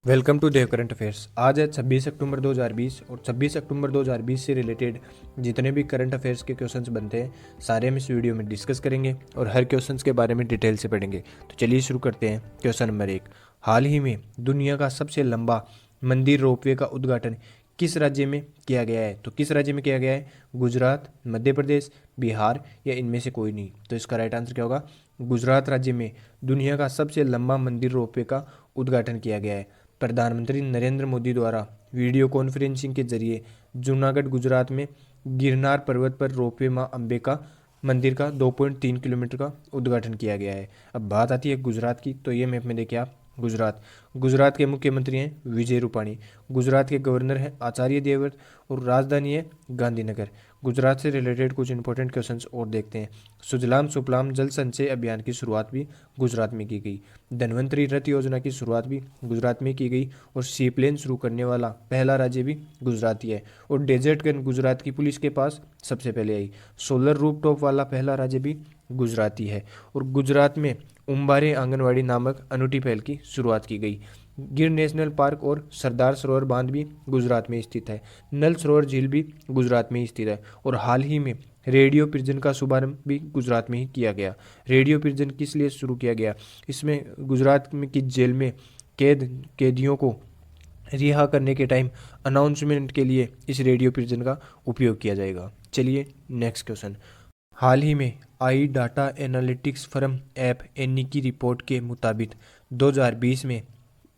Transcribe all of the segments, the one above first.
Welcome to Dev current affairs. आज है 26 अक्टूबर 2020 और 26 अक्टूबर 2020 से रिलेटेड जितने भी करंट अफेयर्स के क्वेश्चंस बनते हैं सारे हम इस वीडियो में डिस्कस करेंगे और हर क्वेश्चंस के बारे में डिटेल से पढ़ेंगे। तो चलिए शुरू करते हैं। क्वेश्चन नंबर 1, हाल ही में दुनिया का सबसे लंबा मंदिर रोपवे का उद्घाटन किस राज्य में किया गया है? तो किस राज्य में किया गया है? गुजरात, मध्य प्रदेश, बिहार या इनमें से कोई नहीं। तो इसका राइट आंसर क्या होगा? गुजरात राज्य में दुनिया का सबसे लंबा मंदिर रोपवे का उद्घाटन किया गया है। प्रधानमंत्री नरेंद्र मोदी द्वारा वीडियो कॉन्फ्रेंसिंग के जरिए जूनागढ़ गुजरात में गिरनार पर्वत पर रोपवे मां अंबे का मंदिर का 2.3 किलोमीटर का उद्घाटन किया गया है। अब बात आती है गुजरात की, तो ये मैप में देखिए आप गुजरात गुजरात के मुख्यमंत्री हैं विजय रूपाणी, गुजरात के गवर्नर हैं आचार्य देवव्रत और राजधानी है गांधीनगर। गुजरात से रिलेटेड कुछ इंपॉर्टेंट क्वेश्चंस और देखते हैं। सुजलाम सुफलाम जल संचय अभियान की शुरुआत भी गुजरात में की गई। धन्वंतरी रथ योजना की शुरुआत भी गुजरात में की गई और सी प्लेन शुरू करने वाला पहला राज्य भी गुजरात ही है। और डेजर्ट गन गुजरात की पुलिस के पास सबसे पहले आई। सोलर रूफटॉप वाला पहला राज्य भी गुजराती है। और गुजरात में उम्बारे आंगनवाड़ी नामक अनूठी पहल की शुरुआत की गई। गिर नेशनल पार्क और सरदार सरोवर बांध भी गुजरात में स्थित है। नल सरोवर झील भी गुजरात में स्थित है। और हाल ही में रेडियो पिजन का शुभारंभ भी गुजरात में ही किया गया। रेडियो पिजन किस लिए शुरू किया गया? इसमें गुजरात में की जेल में कैदियों को रिहा करने के टाइम अनाउंसमेंट के लिए इस रेडियो पिजन का उपयोग किया जाएगा। चलिए नेक्स्ट क्वेश्चन। हाल ही में आई data analytics firm app any की रिपोर्ट के मुताबिक 2020 में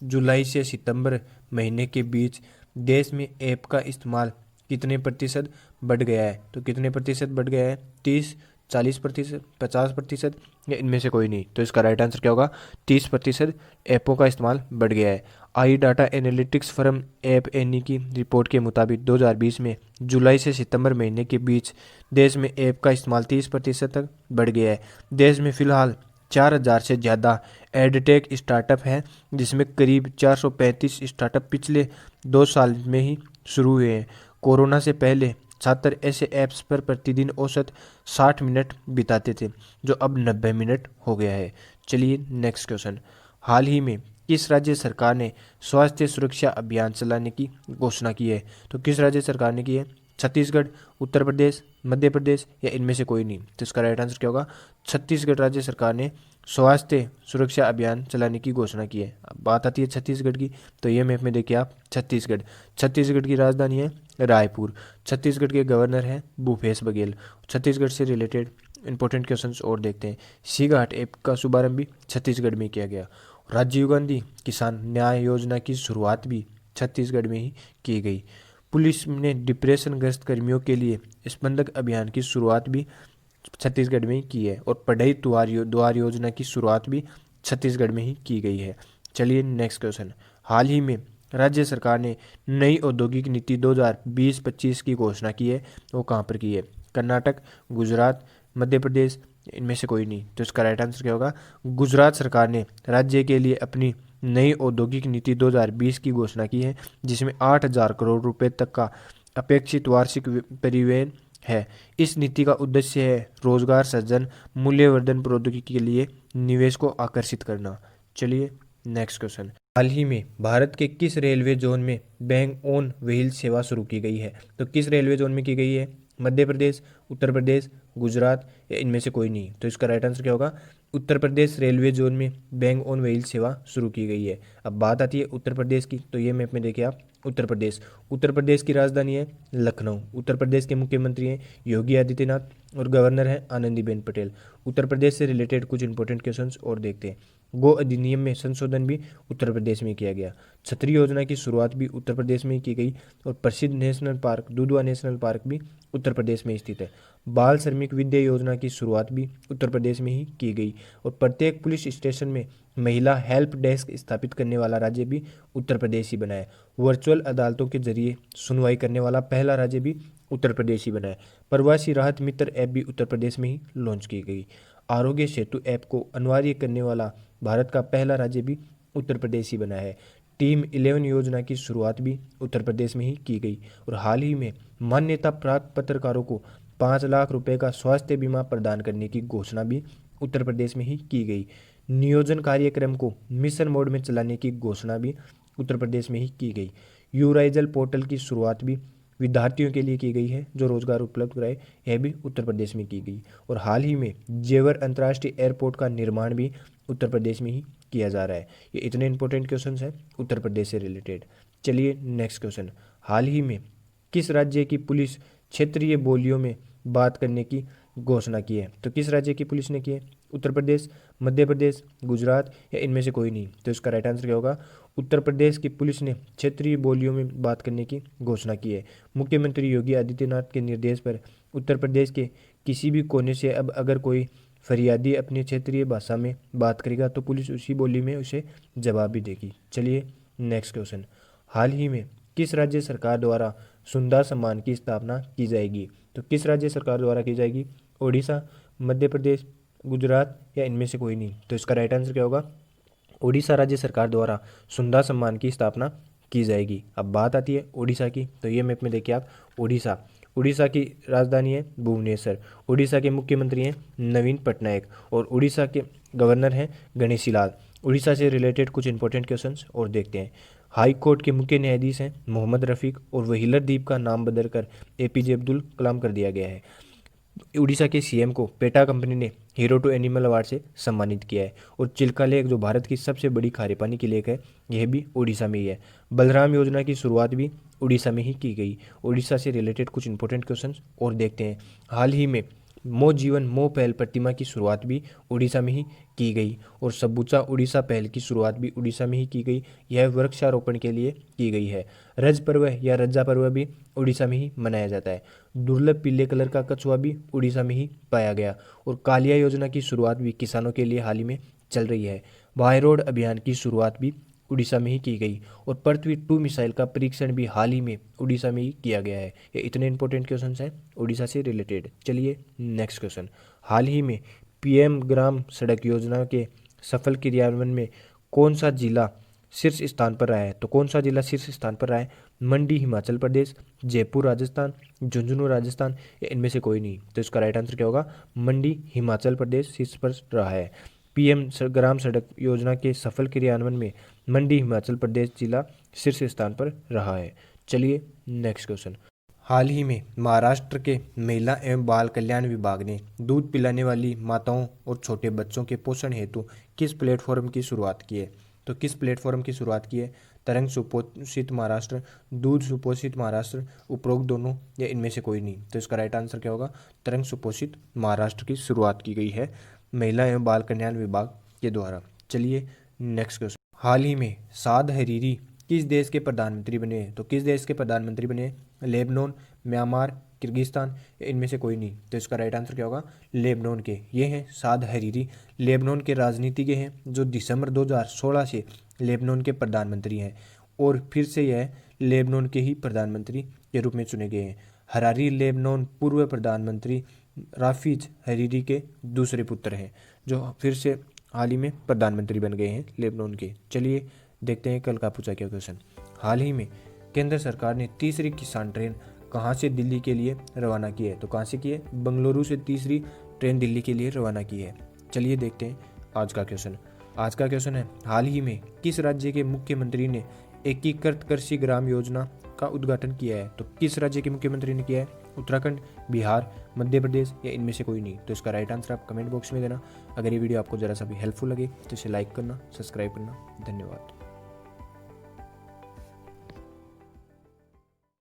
जुलाई से सितंबर महीने के बीच देश में ऐप का इस्तेमाल कितने प्रतिशत बढ़ गया है? तो कितने प्रतिशत बढ़ गया है? 30, 40%, 50% या इनमें से कोई नहीं। तो इसका राइट आंसर क्या होगा? 30% ऐपों का इस्तेमाल बढ़ गया है। आई data analytics firm app any की रिपोर्ट के मुताबिक 2020 में जुलाई से सितंबर महीने के बीच देश में ऐप का इस्तेमाल 30% तक बढ़ गया है। देश में फिलहाल 4000 से ज़्यादा एडटेक स्टार्टअप हैं, जिसमें करीब 435 स्टार्टअप पिछले 2 साल में ही शुरू हुए हैं। कोरोना से पहले छात्र ऐसे ऐप्स पर प्रतिदिन औसत 60 मिनट बिताते थे, जो अब 90 मिनट हो गया है। चलिए नेक्स्ट क्वेश्चन। हाल ही में किस राज्य सरकार ने स्वास्थ्य सुरक्षा अभियान चलाने की घोषणा की है? तो किस राज्य सरकार ने की है? छत्तीसगढ़, उत्तर प्रदेश, मध्य प्रदेश या इनमें से कोई नहीं। तो इसका राइट आंसर क्या होगा? छत्तीसगढ़ राज्य सरकार ने स्वास्थ्य सुरक्षा अभियान चलाने की घोषणा की है। अब बात आती है छत्तीसगढ़ की, तो ये मैप में देखिए आप छत्तीसगढ़ छत्तीसगढ़ की राजधानी है रायपुर। छत्तीसगढ़ के गवर्नर हैं भूपेश बघेल। छत्तीसगढ़ से रिलेटेड इंपॉर्टेंट क्वेश्चंस और देखते हैं। सी घाट ऐप का शुभारंभ भी छत्तीसगढ़ में किया गया। राजीव गांधी किसान न्याय योजना की शुरुआत भी छत्तीसगढ़ में ही की गई। पुलिस ने डिप्रेशनग्रस्त कर्मियों के लिए स्पंदक अभियान की शुरुआत भी छत्तीसगढ़ में ही की है। और पढ़ई द्वार योजना की शुरुआत भी छत्तीसगढ़ में ही की गई है। चलिए नेक्स्ट क्वेश्चन। हाल ही में राज्य सरकार ने नई औद्योगिक नीति 2020-25 की घोषणा की है। वो कहाँ पर की है? कर्नाटक, गुजरात, मध्य प्रदेश, इनमें से कोई नहीं। तो इसका राइट आंसर क्या होगा? गुजरात सरकार ने राज्य के लिए अपनी नई औद्योगिक नीति 2020 की घोषणा की है, जिसमें 8,000 करोड़ रुपए तक का अपेक्षित वार्षिक परिव्यय है। इस नीति का उद्देश्य है रोजगार सृजन, मूल्यवर्धन प्रौद्योगिकी के लिए निवेश को आकर्षित करना। चलिए नेक्स्ट क्वेश्चन। हाल ही में भारत के किस रेलवे जोन में बैंग ऑन व्हील सेवा शुरू की गई है? तो किस रेलवे जोन में की गई है? मध्य प्रदेश, उत्तर प्रदेश, गुजरात या इनमें से कोई नहीं। तो इसका राइट आंसर क्या होगा? उत्तर प्रदेश रेलवे जोन में बैंग ऑन व्हील सेवा शुरू की गई है। अब बात आती है उत्तर प्रदेश की, तो ये मैप में देखिए आप उत्तर प्रदेश की राजधानी है लखनऊ। उत्तर प्रदेश के मुख्यमंत्री हैं योगी आदित्यनाथ और गवर्नर हैं आनंदीबेन पटेल। उत्तर प्रदेश से रिलेटेड कुछ इंपॉर्टेंट क्वेश्चंस और देखते हैं। गो अधिनियम में संशोधन भी उत्तर प्रदेश में किया गया। छतरी योजना की शुरुआत भी उत्तर प्रदेश में ही की गई। और प्रसिद्ध national park Dudhwa national park भी उत्तर प्रदेश में स्थित है। बाल श्रमिक विद्या योजना की शुरुआत भी उत्तर प्रदेश में ही की गई। और प्रत्येक पुलिस स्टेशन में महिला हेल्प डेस्क स्थापित करने वाला राज्य भी उत्तर प्रदेश ही बना है। वर्चुअल अदालतों के जरिए सुनवाई करने वाला पहला राज्य भी उत्तर प्रदेश ही बना है। प्रवासी राहत मित्र ऐप भी उत्तर प्रदेश में ही लॉन्च की गई। आरोग्य सेतु ऐप को अनिवार्य करने वाला भारत का पहला राज्य भी उत्तर प्रदेश ही बना है। टीम 11 योजना की शुरुआत भी उत्तर प्रदेश में ही की गई। और हाल ही में मान्यता प्राप्त पत्रकारों को 5 लाख रुपए का स्वास्थ्य बीमा प्रदान करने की घोषणा भी उत्तर प्रदेश में ही की गई। नियोजन कार्यक्रम को मिशन मोड में चलाने की घोषणा भी उत्तर प्रदेश में ही की गई। यूराइजल पोर्टल की शुरुआत भी विद्यार्थियों के लिए की गई है जो रोजगार उपलब्ध कराए, यह भी उत्तर प्रदेश में की गई। और हाल ही में जेवर अंतर्राष्ट्रीय एयरपोर्ट का निर्माण भी उत्तर प्रदेश में ही किया जा रहा है। ये इतने इंपॉर्टेंट क्वेश्चन हैं उत्तर प्रदेश से रिलेटेड। चलिए नेक्स्ट क्वेश्चन, हाल ही में किस राज्य की पुलिस क्षेत्रीय बोलियों में बात करने की घोषणा की है? तो किस राज्य की पुलिस ने की है? उत्तर प्रदेश, मध्य प्रदेश, गुजरात या इनमें से कोई नहीं? तो इसका राइट आंसर क्या होगा? उत्तर प्रदेश की पुलिस ने क्षेत्रीय बोलियों में बात करने की घोषणा की है। मुख्यमंत्री योगी आदित्यनाथ के निर्देश पर उत्तर प्रदेश के किसी भी कोने से अब अगर कोई फरियादी अपनी क्षेत्रीय भाषा में बात करेगा तो पुलिस उसी बोली में उसे जवाब भी देगी। चलिए नेक्स्ट क्वेश्चन, हाल ही में किस राज्य सरकार द्वारा सुंदर सम्मान की स्थापना की जाएगी? तो किस राज्य सरकार द्वारा की जाएगी? ओडिशा, मध्य प्रदेश, गुजरात या इनमें से कोई नहीं? तो इसका राइट आंसर क्या होगा? ओडिशा राज्य सरकार द्वारा सुंदर सम्मान की स्थापना की जाएगी। अब बात आती है ओडिशा की, तो ये मैप में देखिए आप, ओडिशा, उड़ीसा की राजधानी है भुवनेश्वर, उड़ीसा के मुख्यमंत्री हैं नवीन पटनायक और उड़ीसा के गवर्नर हैं गणेशी लाल। उड़ीसा से रिलेटेड कुछ इंपॉर्टेंट क्वेश्चंस और देखते हैं। हाई कोर्ट के मुख्य न्यायाधीश हैं मोहम्मद रफ़ीक और व्हीलर द्वीप का नाम बदलकर एपीजे अब्दुल कलाम कर दिया गया है। उड़ीसा के सीएम को पेटा कंपनी ने हीरो टू एनिमल अवार्ड से सम्मानित किया है। और चिल्का लेक जो भारत की सबसे बड़ी खारे पानी की लेक है, यह भी उड़ीसा में ही है। बलराम योजना की शुरुआत भी उड़ीसा में ही की गई। उड़ीसा से रिलेटेड कुछ इंपॉर्टेंट क्वेश्चंस और देखते हैं। हाल ही में मो जीवन मो पहल प्रतिमा की शुरुआत भी उड़ीसा में ही की गई और सबूचा उड़ीसा पहल की शुरुआत भी उड़ीसा में ही की गई। यह वृक्षारोपण के लिए की गई है। रज पर्व या रज्जा पर्व भी उड़ीसा में ही मनाया जाता है। दुर्लभ पीले कलर का कछुआ भी उड़ीसा में ही पाया गया। और कालिया योजना की शुरुआत भी किसानों के लिए हाल ही में चल रही है। वाई रोड अभियान की शुरुआत भी उड़ीसा में ही की गई और पृथ्वी 2 मिसाइल का परीक्षण भी हाल ही में उड़ीसा में ही किया गया है। ये इतने इंपॉर्टेंट क्वेश्चन हैं उड़ीसा से रिलेटेड। चलिए नेक्स्ट क्वेश्चन, हाल ही में पीएम ग्राम सड़क योजना के सफल क्रियान्वयन में कौन सा जिला शीर्ष स्थान पर रहा है? तो कौन सा जिला शीर्ष स्थान पर रहा है? मंडी हिमाचल प्रदेश, जयपुर राजस्थान, झुंझुनू राजस्थान या इनमें से कोई नहीं? तो इसका राइट आंसर क्या होगा? मंडी हिमाचल प्रदेश शीर्ष पर रहा है। पीएम ग्राम सड़क योजना के सफल क्रियान्वयन में मंडी हिमाचल प्रदेश जिला शीर्ष स्थान पर रहा है। चलिए नेक्स्ट क्वेश्चन, हाल ही में महाराष्ट्र के महिला एवं बाल कल्याण विभाग ने दूध पिलाने वाली माताओं और छोटे बच्चों के पोषण हेतु किस प्लेटफॉर्म की शुरुआत की है? तो किस प्लेटफॉर्म की शुरुआत की है? तरंग सुपोषित महाराष्ट्र, दूध सुपोषित महाराष्ट्र, उपरोक्त दोनों या इनमें से कोई नहीं? तो इसका राइट आंसर क्या होगा? तरंग सुपोषित महाराष्ट्र की शुरुआत की गई है महिला एवं बाल कल्याण विभाग के द्वारा। चलिए नेक्स्ट क्वेश्चन, हाल ही में साद हरीरी किस देश के प्रधानमंत्री बने हैं? तो किस देश के प्रधानमंत्री बने? लेबनान, म्यांमार, किर्गिस्तान या इनमें से कोई नहीं? तो इसका राइट आंसर क्या होगा? लेबनान के ये हैं साद हरीरी। लेबनान के राजनीतिज्ञ हैं जो दिसंबर 2016 से लेबनान के प्रधानमंत्री हैं और फिर से यह लेबनान के ही प्रधानमंत्री के रूप में चुने गए हैं। हरारी लेबनान पूर्व प्रधानमंत्री राफिज हरीरी के दूसरे पुत्र हैं जो फिर से हाल ही में प्रधानमंत्री बन गए हैं लेबनान के। चलिए देखते हैं कल का पूछा क्या क्वेश्चन। हाल ही में केंद्र सरकार ने तीसरी किसान ट्रेन कहां से दिल्ली के लिए रवाना की है? तो कहां से की है? बंगलुरु से तीसरी ट्रेन दिल्ली के लिए रवाना की है। चलिए देखते हैं आज का क्वेश्चन। आज का क्वेश्चन है, हाल ही में किस राज्य के मुख्यमंत्री ने एकीकृत कृषि ग्राम योजना का उद्घाटन किया है? तो किस राज्य के मुख्यमंत्री ने किया है? उत्तराखंड, बिहार, मध्य प्रदेश या इनमें से कोई नहीं? तो इसका राइट आंसर आप कमेंट बॉक्स में देना। अगर ये वीडियो आपको जरा सा भी हेल्पफुल लगे तो इसे लाइक करना, सब्सक्राइब करना। धन्यवाद।